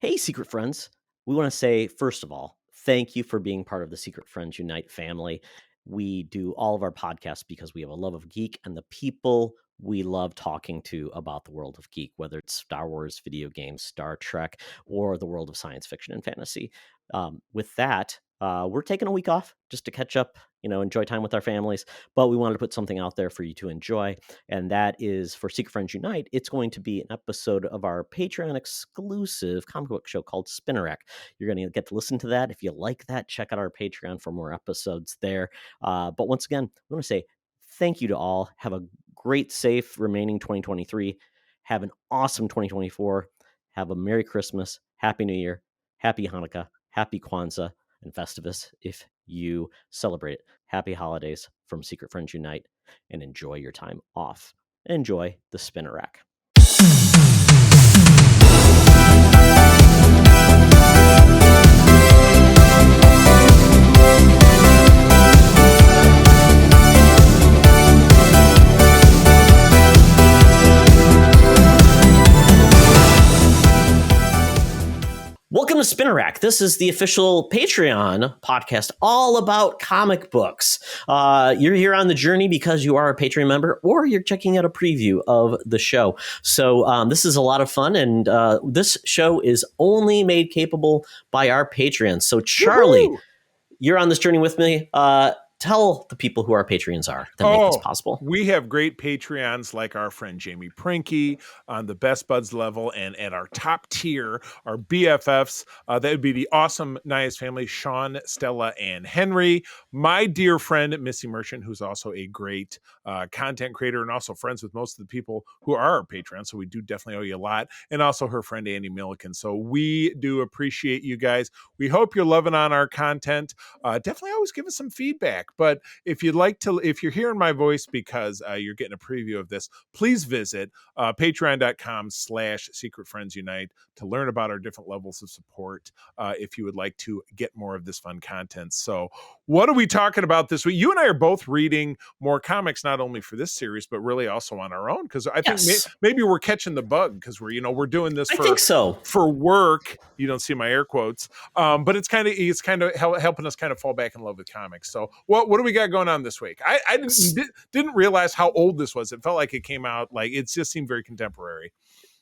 Hey, Secret Friends. We want to say, first of all, thank you for being part of the Secret Friends Unite family. We do all of our podcasts because we have a love of geek and the people we love talking to about the world of geek, whether it's Star Wars, video games, Star Trek, or the world of science fiction and fantasy. With that, we're taking a week off just to catch up, enjoy time with our families, but we wanted to put something out there for you to enjoy. And that is for Secret Friends Unite. It's going to be an episode of our Patreon exclusive comic book show called Spinnerack. You're going to get to listen to that. If you like that, check out our Patreon for more episodes there. But once again, I want to say thank you to all. Have a great, safe remaining 2023. Have an awesome 2024. Have a Merry Christmas, Happy New Year, Happy Hanukkah, Happy Kwanzaa, and Festivus if you celebrate it. Happy holidays from Secret Friends Unite, and enjoy your time off. Enjoy the Spinnerack. Welcome to Spinnerack. This is the official Patreon podcast all about comic books. You're here on the journey because you are a Patreon member or you're checking out a preview of the show. So this is a lot of fun, and this show is only made capable by our Patreons. So Charlie, you're on this journey with me. Tell the people who our Patreons are that make this possible. We have great Patreons like our friend Jamie Prinky on the Best Buds level, and at our top tier, our BFFs, that would be the awesome Nias family, Sean, Stella, and Henry. My dear friend, Missy Merchant, who's also a great content creator and also friends with most of the people who are our Patreons, so we do definitely owe you a lot. And also her friend, Andy Milliken. So we do appreciate you guys. We hope you're loving on our content. Definitely always give us some feedback. But if you'd like to, if you're hearing my voice because you're getting a preview of this, please visit patreon.com/Secret Friends Unite to learn about our different levels of support if you would like to get more of this fun content. So what are we talking about this week? You and I are both reading more comics, not only for this series, but really also on our own. Because I think maybe we're catching the bug because we're doing this for work. You don't see my air quotes. But it's kind of helping us kind of fall back in love with comics. So what do we got going on this week? I didn't realize how old this was. It felt like it came out, like it just seemed very contemporary.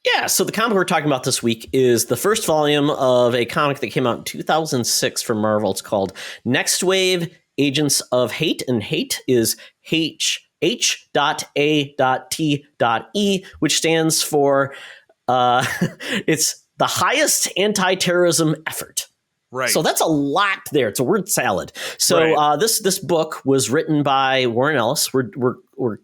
Yeah, so the comic we're talking about this week is the first volume of a comic that came out in 2006 from Marvel. It's called Nextwave, Agents of H.A.T.E, and H.A.T.E is H.A.T.E, which stands for it's the Highest Anti-Terrorism Effort. Right. So that's a lot there. It's a word salad. So this book was written by Warren Ellis. We're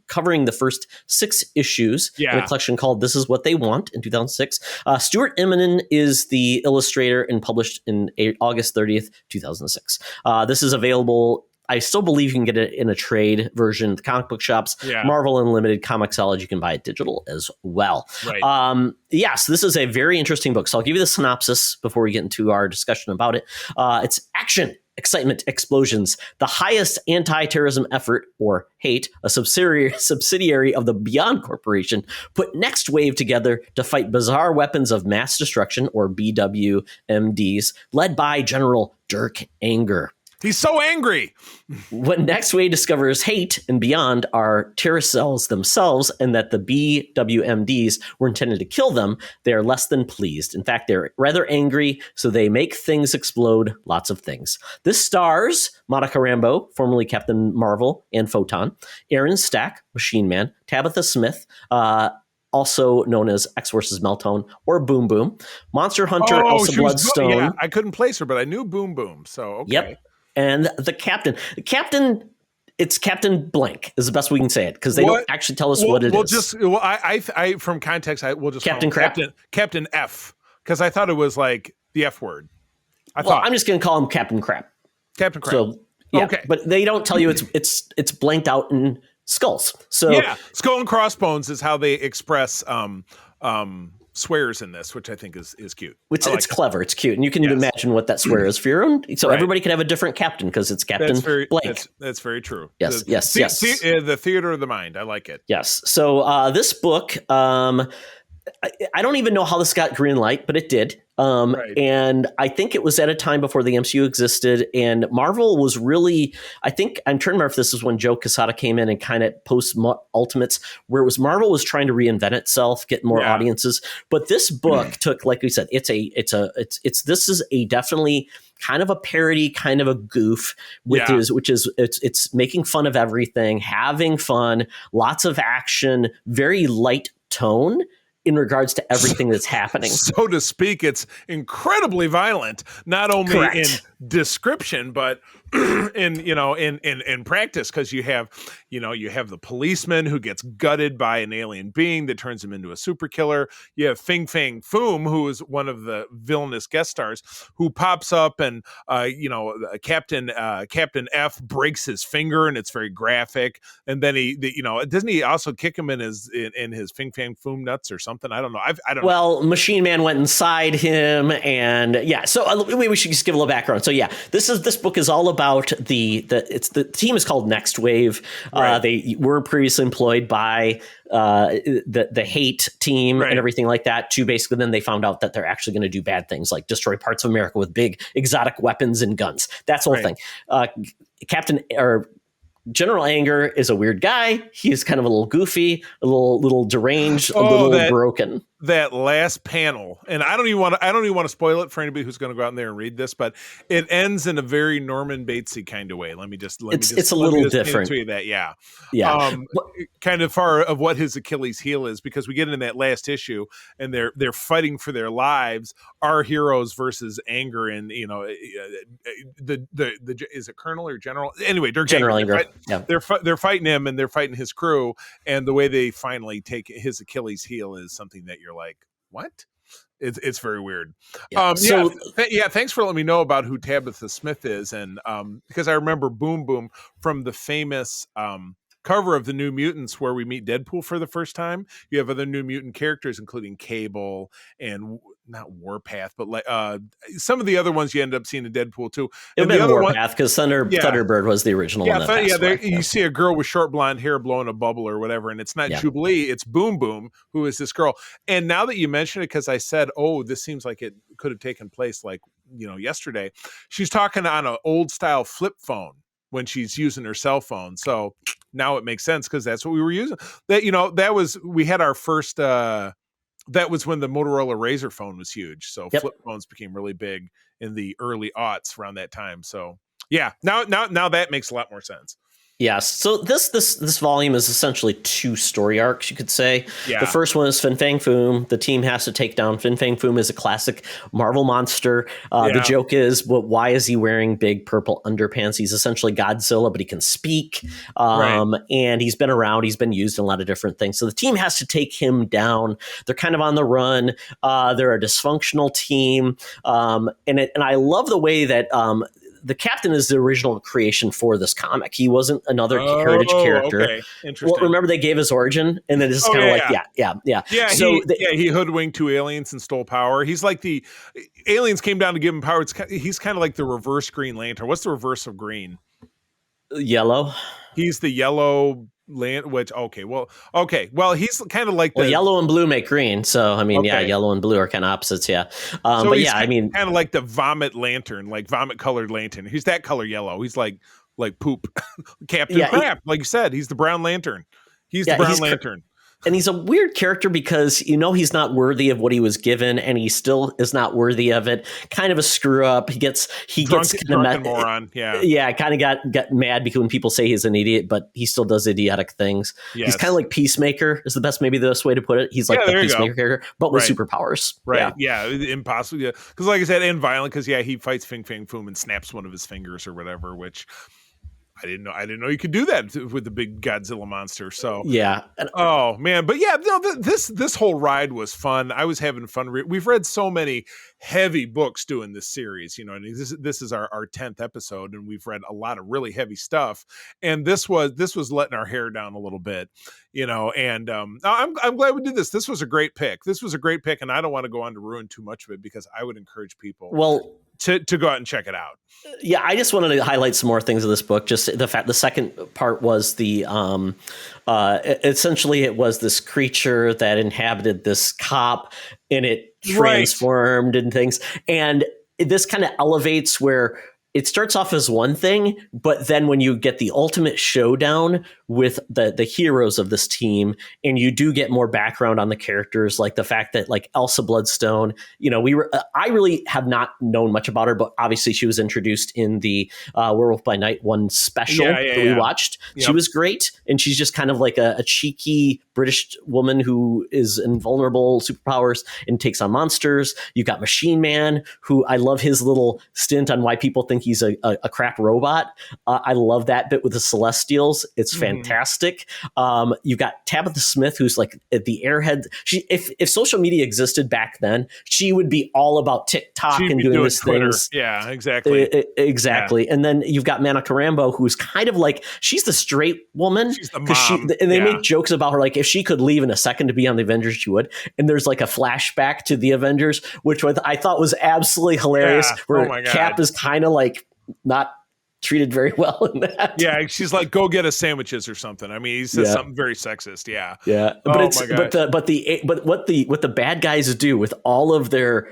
covering the first 6 issues in a collection called This Is What They Want in 2006. Stuart Immonen is the illustrator and published in August 30th, 2006. This is available. I still believe you can get it in a trade version. The comic book shops, Marvel Unlimited, Comixology, you can buy it digital as well. Right. So this is a very interesting book. So I'll give you the synopsis before we get into our discussion about it. It's action, excitement, explosions. The Highest Anti-Terrorism Effort, or H.A.T.E, a subsidiary of the Beyond Corporation, put Nextwave together to fight bizarre weapons of mass destruction, or BWMDs, led by General Dirk Anger. He's so angry. When Nextwave discovers H.A.T.E and Beyond are terrorist cells themselves and that the BWMDs were intended to kill them, they are less than pleased. In fact, they're rather angry, so they make things explode, lots of things. This stars Monica Rambeau, formerly Captain Marvel and Photon, Aaron Stack, Machine Man, Tabitha Smith, also known as X vs. Meltdown or Boom Boom, Monster Hunter, Elsa Bloodstone. Yeah, I couldn't place her, but I knew Boom Boom, so okay. Yep. And the captain, it's Captain Blank is the best we can say it because they don't actually tell us what it is. I from context, we'll just Captain Crap, Captain F, because I thought it was like the F word. I'm just going to call him Captain Crap. Captain Crap. So okay, but they don't tell you it's blanked out in skulls. So skull and crossbones is how they express swears in this, which I think is cute. It's clever. It's cute. And you can imagine what that swear is for your own. So everybody can have a different captain because it's Captain Blank. That's very true. Yes. The theater of the mind. I like it. Yes. So this book, I don't even know how this got green light, but it did. Right. And I think it was at a time before the MCU existed, and Marvel was really, I think, I'm trying to remember if this is when Joe Quesada came in and kind of post Ultimates, where it was Marvel was trying to reinvent itself, get more Yeah. audiences. But this book took, like we said, this is a definitely kind of a parody, kind of a goof, it's making fun of everything, having fun, lots of action, very light tone in regards to everything that's happening. So to speak, it's incredibly violent, not only in description, but in practice, because you have the policeman who gets gutted by an alien being that turns him into a super killer. You have Fang Foom, who is one of the villainous guest stars, who pops up and Captain F breaks his finger, and it's very graphic. And then doesn't he also kick him in his Fang Foom nuts or something? I don't know. I don't know. Well, Machine Man went inside him, and so we should just give a little background. So this book is all about the team is called Nextwave. Right. They were previously employed by the H.A.T.E team and everything like that. To basically, then they found out that they're actually going to do bad things like destroy parts of America with big exotic weapons and guns. That's the whole thing. General Anger is a weird guy. He's kind of a little goofy, a little deranged, a little broken. That last panel, and I don't even want to spoil it for anybody who's going to go out in there and read this, but it ends in a very Norman Batesy kind of way. It's a little different. Kind of far of what his Achilles heel is, because we get in that last issue, and they're fighting for their lives. Our heroes versus Anger, and the is it Colonel or General? Anyway, Dirk General Anger. Anger. They're fighting him, and they're fighting his crew, and the way they finally take his Achilles heel is something that you're like, what? It's very weird. Thanks for letting me know about who Tabitha Smith is, and because I remember Boom Boom from the famous cover of the New Mutants, where we meet Deadpool for the first time. You have other New Mutant characters, including Cable and not Warpath, but like some of the other ones you end up seeing in Deadpool too. It would be Warpath, because Thunderbird was the original one. You see a girl with short blonde hair blowing a bubble or whatever, and it's not Jubilee, it's Boom Boom, who is this girl. And now that you mention it, because I said, oh, this seems like it could have taken place like yesterday. She's talking on an old style flip phone when she's using her cell phone. So now it makes sense, because that's what we were using. We had our first that was when the Motorola Razr phone was huge. So flip phones became really big in the early aughts around that time. So now that makes a lot more sense. Yes. So this volume is essentially two story arcs, you could say. Yeah. The first one is Fin Fang Foom. The team has to take down Fin Fang Foom. Is a classic Marvel monster. The joke is, why is he wearing big purple underpants? He's essentially Godzilla, but he can speak. And he's been around. He's been used in a lot of different things. So the team has to take him down. They're kind of on the run. They're a dysfunctional team. And I love the way that the Captain is the original creation for this comic. He wasn't another Heritage character. Okay. Interesting. Well, remember, they gave his origin, and then it's kind of Yeah, so he hoodwinked two aliens and stole power. He's like the aliens came down to give him power. He's kind of like the reverse Green Lantern. What's the reverse of green? Yellow. He's the yellow well, he's kind of like yellow and blue make green, so I mean, yellow and blue are kind of opposites, kind of like the vomit lantern, like vomit colored lantern. He's that color yellow. He's like poop. Captain Crap, like you said, he's the brown lantern. He's the brown lantern. And he's a weird character, because he's not worthy of what he was given, and he still is not worthy of it. Kind of a screw up. He gets drunken moron. Kind of got mad because when people say he's an idiot, but he still does idiotic things. Yes. He's kind of like Peacemaker is the best way to put it. He's like the Peacemaker character, but with superpowers. Right. Yeah. Impossible. Yeah. Because like I said, and violent, because he fights Fang Foom and snaps one of his fingers or whatever, which I didn't know you could do that with the big Godzilla monster. So oh man, but this whole ride was fun. I was having fun. We've read so many heavy books doing this series, and this is our 10th episode, and we've read a lot of really heavy stuff. And this was letting our hair down a little bit, And I'm glad we did this. This was a great pick. And I don't want to go on to ruin too much of it, because I would encourage people. Well, to go out and check it out. Yeah, I just wanted to highlight some more things of this book. Just the fact, the second part was the essentially it was this creature that inhabited this cop, and it transformed and things. And this kind of elevates where it starts off as one thing, but then when you get the ultimate showdown with the heroes of this team, and you do get more background on the characters, like the fact that like Elsa Bloodstone, I really have not known much about her, but obviously she was introduced in the Werewolf by Night one special that we watched. Yep. She was great, and she's just kind of like a cheeky British woman who is invulnerable, superpowers, and takes on monsters. You got Machine Man, who I love his little stint on why people think he's a crap robot. I love that bit with the Celestials. It's fantastic. You've got Tabitha Smith, who's like the airhead. If social media existed back then, she would be all about TikTok and doing these things. Yeah, exactly. Exactly. Yeah. And then you've got Rambeau, who's kind of like, she's the straight woman. She's the mom. And they make jokes about her, like if she could leave in a second to be on the Avengers, she would. And there's like a flashback to the Avengers, which I thought was absolutely hilarious, where Cap is kind of like not treated very well in that. Yeah, she's like, go get us sandwiches or something. I mean, he says something very sexist. Yeah. Yeah. But what the bad guys do with all of their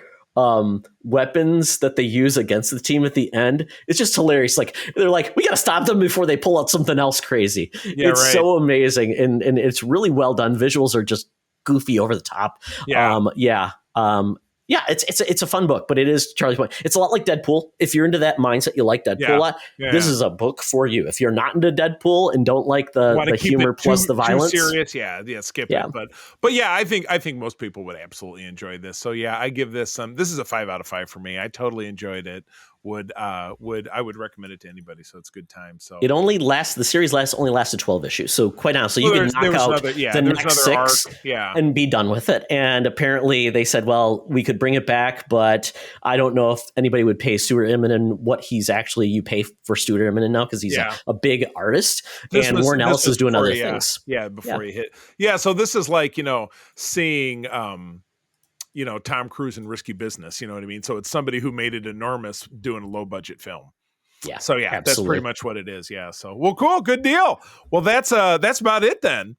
weapons that they use against the team at the end, it's just hilarious. Like they're like, we got to stop them before they pull out something else crazy. Yeah, it's so amazing, and it's really well done. Visuals are just goofy, over the top. Yeah, it's a fun book, but it is Charlie's point. It's a lot like Deadpool. If you're into that mindset, you like Deadpool a lot. Yeah. This is a book for you. If you're not into Deadpool and don't like the humor plus the violence, too serious, skip it. But yeah, I think most people would absolutely enjoy this. So yeah, I give this this is a 5 out of 5 for me. I totally enjoyed it. I would recommend it to anybody. So it's a good time. So it the series only lasted 12 issues. So quite honestly, you can knock out the next 6 and be done with it. And apparently they said, well, we could bring it back, but I don't know if anybody would pay Stuart Immonen what you pay for Stuart Immonen now, because he's a big artist. Warren Ellis is doing other things. Yeah, before he hit. Yeah, so this is like, seeing Tom Cruise in Risky Business, you know what I mean? So it's somebody who made it enormous doing a low budget film. Yeah. So yeah, absolutely. That's pretty much what it is. Yeah. So, well, cool. Good deal. Well, that's about it then.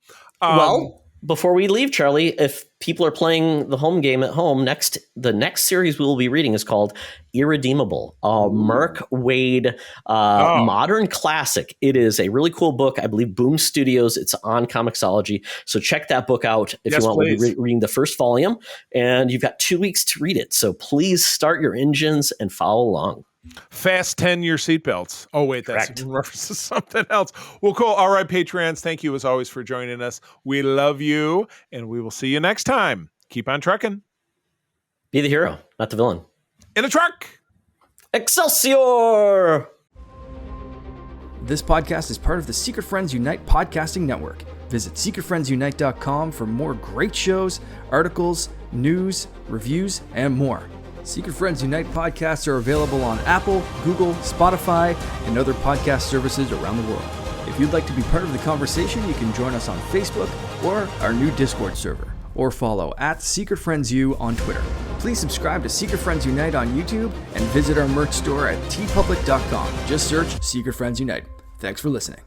Before we leave, Charlie, if people are playing the home game at home, the next series we will be reading is called Irredeemable, a Mark Waid modern classic. It is a really cool book. I believe Boom Studios. It's on Comixology. So check that book out if you want. We'll be reading the first volume, and you've got 2 weeks to read it. So please start your engines and follow along. Fast 10 your seatbelts. Oh, wait, that's reference to something else. Well, cool. All right, Patreons, thank you as always for joining us. We love you, and we will see you next time. Keep on trucking. Be the hero, not the villain. In a truck. Excelsior! This podcast is part of the Secret Friends Unite podcasting network. Visit secretfriendsunite.com for more great shows, articles, news, reviews, and more. Secret Friends Unite podcasts are available on Apple, Google, Spotify, and other podcast services around the world. If you'd like to be part of the conversation, you can join us on Facebook or our new Discord server, or follow @SecretFriendsU on Twitter. Please subscribe to Secret Friends Unite on YouTube and visit our merch store at tpublic.com. Just search Secret Friends Unite. Thanks for listening.